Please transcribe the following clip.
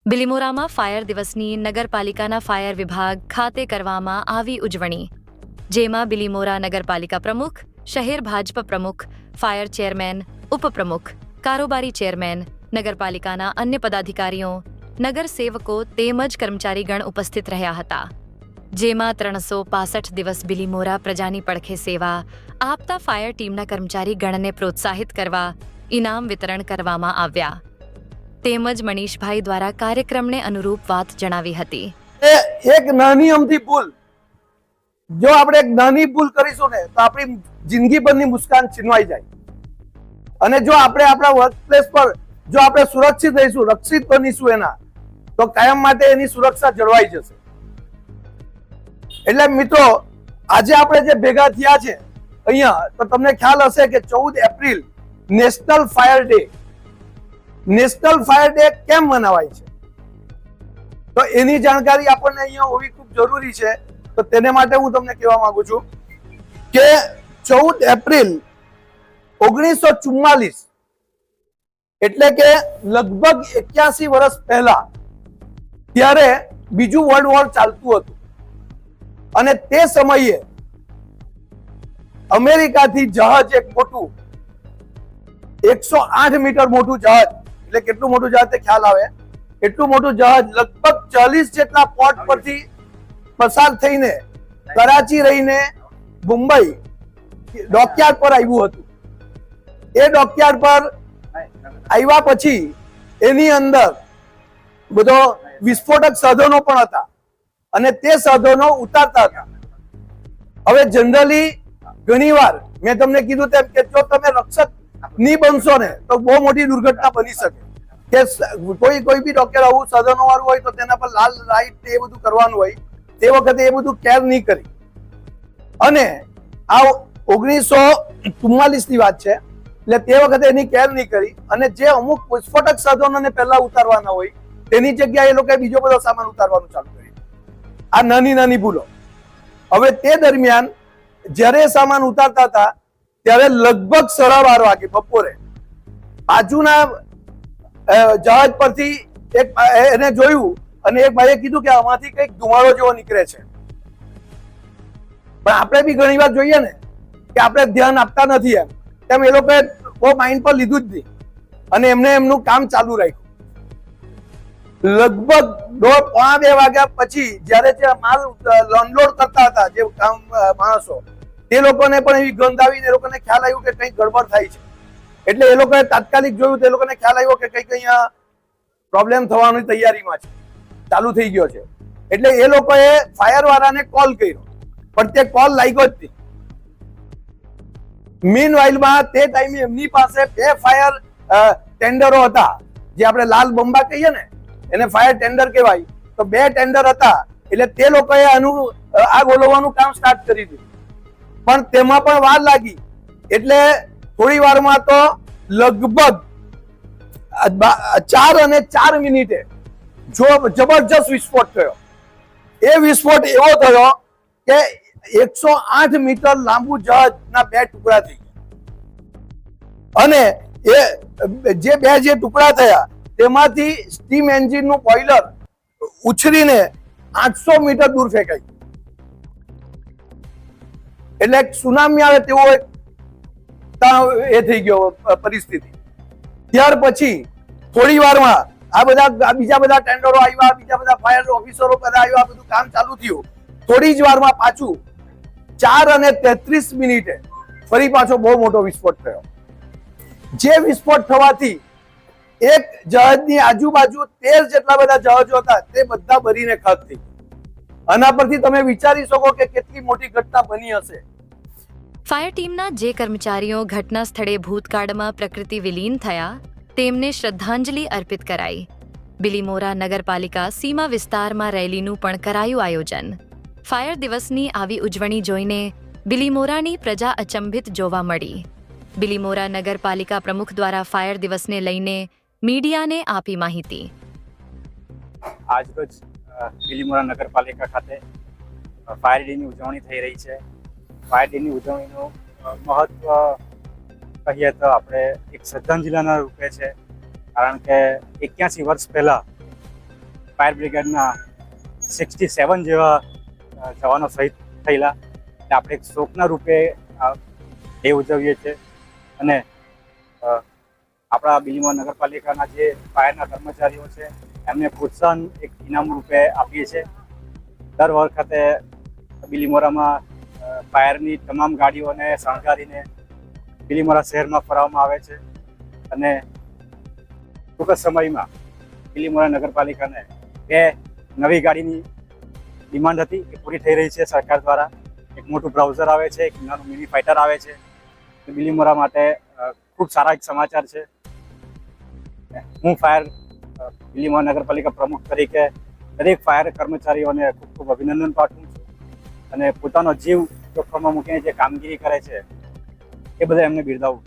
બિલીમોરામાં fire દિવસની નગરપાલિકાના fire વિભાગ ખાતે કરવામાં આવી ઉજવણી, જેમાં બિલીમોરા નગરપાલિકા પ્રમુખ, શહેર ભાજપ પ્રમુખ, ફાયર ચેરમેન, ઉપપ્રમુખ, કારોબારી ચેરમેન, નગરપાલિકાના અન્ય પદાધિકારીઓ, નગરસેવકો તેમજ કર્મચારીગણ ઉપસ્થિત રહ્યા હતા. જેમાં 365 દિવસ બિલીમોરા પ્રજાની પડખે સેવા આપતા ફાયર ટીમના કર્મચારી ગણને પ્રોત્સાહિત કરવા ઇનામ વિતરણ કરવામાં આવ્યા. તેમજ મનીષભાઈ દ્વારા કાર્યક્રમને અનુરૂપ વાત જણાવી હતી. એક નાની અમથી ભૂલ, જો આપણે એક નાની ભૂલ કરીશું ને તો આપણી જિંદગીભરની મુસ્કાન છીનવાઈ જાય. અને જો આપણે આપણા વર્કપ્લેસ પર જો આપણે સુરક્ષિત રહીશું, રક્ષિત બનીશું એના, તો કાયમ માટે એની સુરક્ષા જળવાઈ જશે. એટલે મિત્રો, આજે આપણે જે ભેગા થયા છે અહીંયા, તો તમને ખ્યાલ હશે કે 14 April national fire day. National fire day કેમ મનાવાય છે, તો એની જાણકારી આપણને અહીંયા હોવી ખૂબ જરૂરી છે. તો તેને માટે હું તમને કહેવા માંગુ છું કે 14 એપ્રિલ 1944 એટલે કે લગભગ 81 વર્ષ પહેલા, ત્યારે બીજું વર્લ્ડ વોર ચાલતું હતું. અને તે સમયે અમેરિકાથી જહાજ એક મોટું 108 મીટર મોટું જહાજ, એટલે કેટલું મોટું જહાજ તે ખ્યાલ આવે, એટલું મોટું જહાજ લગભગ 40 જેટલા પોર્ટ પરથી પસાર થઈને કરાચી રહીને મુંબઈ ડોકયાર્ડ પર આવ્યું હતું. એ ડોકયાર્ડ પર આવ્યા પછી એની અંદર બધો વિસ્ફોટક સાધનો પણ હતા અને તે સાધનો ઉતારતા હતા. હવે જનરલી ઘણીવાર મેં તમને કીધું તેમ કે જો તમે રક્ષક નહીં બનશો ને તો બહુ મોટી દુર્ઘટના બની શકે. કે કોઈ બી ડોક્ટર આવું સાધનો વાળું હોય તો તેના પર લાલ લાઈટ એ બધું કરવાનું હોય, તે વખતે એ બધું કેર નહીં કરી. અને આ 1944 ની વાત છે, એટલે તે વખતે એની કેર નહીં કરી અને જે અમુક વિસ્ફોટક સાધનોને પહેલા ઉતારવાના હોય તેની જગ્યાએ એ લોકોએ બીજો બધો સામાન ઉતારવાનું ચાલુ કર્યું. આ નાની નાની ભૂલો. હવે તે દરમિયાન જ્યારે સામાન ઉતારતા હતા ત્યારે લગભગ 12:30 વાગે બપોરે બાજુના જહાજ પરથી એને જોયું અને એક ભાઈએ કીધું કે આમાંથી કંઈક ધુમાડો જેવો નીકળે છે. પણ આપણે બી ઘણી વાર જોઈએ ને કે આપણે ધ્યાન આપતા નથી, એમ એ લોકોએ બહુ માઇન્ડ પર લીધું જ નહીં અને એમને એમનું કામ ચાલુ રાખ્યું. લગભગ 1:30-2 વાગ્યા પછી જયારે જે માલ અનલોડ કરતા હતા જે કામ માણસો, તે લોકોને પણ એવી ગંધ આવીને એ લોકોને ખ્યાલ આવ્યું કે કંઈક ગડબડ થાય છે. એટલે એ લોકોએ તાત્કાલિક જોયું તો એ લોકોને ખ્યાલ આવ્યો કે કંઈક અહીંયા પ્રોબ્લેમ થવાની તૈયારીમાં છે, ચાલુ થઈ ગયો છે. એટલે એ લોકોએ ફાયર વાળાને કોલ કર્યો, પણ તે કોલ લાગ્યો જ નહીં. મીનવાઇલમાં તે ટાઈમે એમની પાસે 2 ફાયર ટેન્ડરો હતા, જે આપણે લાલ બંબા કહીએ ને એને ફાયર ટેન્ડર કહેવાય. તો 2 ટેન્ડર હતા એટલે તે લોકોએ આનું આગ ઓલવવાનું કામ સ્ટાર્ટ કરી દીધું. પણ તેમાં પણ વાર લાગી. એટલે થોડી વારમાં તો લગભગ 4 મિનિટે જબરજસ્ત વિસ્ફોટ થયો. એ વિસ્ફોટ એવો થયો કે 108 મીટર લાંબુ જહાજના 2 ટુકડા થઈ ગયા. અને એ જે ટુકડા થયા તેમાંથી સ્ટીમ એન્જિનનું બોઇલર ઉછળીને 800 મીટર દૂર ફેંકાઈ. એટલે એક સુનામી આવે તેવો એ થઈ ગયો પરિસ્થિતિ. ત્યાર પછી થોડી વારમાં બીજા બધા ટેન્ડરો આવ્યા, બીજા બધા ફાયર ઓફિસરો બધા આવ્યા, બધું કામ ચાલુ થયું. થોડી જ વારમાં પાછું 4:33 મિનિટે ફરી પાછો બહુ મોટો વિસ્ફોટ થયો. જે વિસ્ફોટ થવાથી એક જહાજની આજુબાજુ 13 જેટલા બધા જહાજો હતા તે બધા બળીને ખાક થઈ. આના પરથી તમે વિચારી શકો કે કેટલી મોટી ઘટના બની હશે. ફાયર ટીમના જે કર્મચારીઓ ઘટના સ્થળે ભૂતકાળમાં પ્રકૃતિ વિલીન થયા તેમને શ્રદ્ધાંજલિ અર્પિત કરાઈ. બિલીમોરા નગરપાલિકા સીમા વિસ્તારમાં રેલીનું પણ કરાયું આયોજન. ફાયર દિવસની આવી ઉજવણી જોઈને બિલીમોરાની પ્રજા અચંબિત જોવા મળી. બિલીમોરા નગરપાલિકા પ્રમુખ દ્વારા ફાયર દિવસને લઈને મીડિયાને આપી માહિતી. આજરોજ બિલીમોરા નગરપાલિકા ખાતે ફાયર ડેની ઉજવણી થઈ રહી છે. ફાયર ડેની ઉજવણીનું મહત્વ કહીએ તો આપણે એક શ્રદ્ધાંજલિના રૂપે છે, કારણ કે 81 વર્ષ પહેલા ફાયર બ્રિગેડના 67 જેવા જવાનો શહીદ થયેલા. એટલે આપણે એક શોકના રૂપે એ ઉજવીએ છીએ. અને આપણા બિલીમોરા નગરપાલિકાના જે ફાયરના કર્મચારીઓ છે એમને પ્રોત્સાહન એક ઇનામ રૂપે આપીએ છીએ. દર વખતે બિલીમોરામાં ફાયરની તમામ ગાડીઓને શણગારીને બિલીમોરા શહેરમાં ફરવામાં આવે છે. અને ટૂંક સમયમાં બિલીમોરા નગરપાલિકાને 2 નવી ગાડીની ડિમાન્ડ હતી એ પૂરી થઈ રહી છે સરકાર દ્વારા. એક મોટું બ્રાઉઝર આવે છે, એક નાનું મિની ફાઇટર આવે છે. બિલીમોરા માટે ખૂબ સારા એક સમાચાર છે. હું બિલીમોરા નગરપાલિકા પ્રમુખ તરીકે દરેક ફાયર કર્મચારીઓને ખૂબ ખૂબ અભિનંદન પાઠવું છું. અને પોતાનો જીવ જોખમમાં મૂકીને જે કામગીરી કરે છે એ બધા એમને બિરદાવું.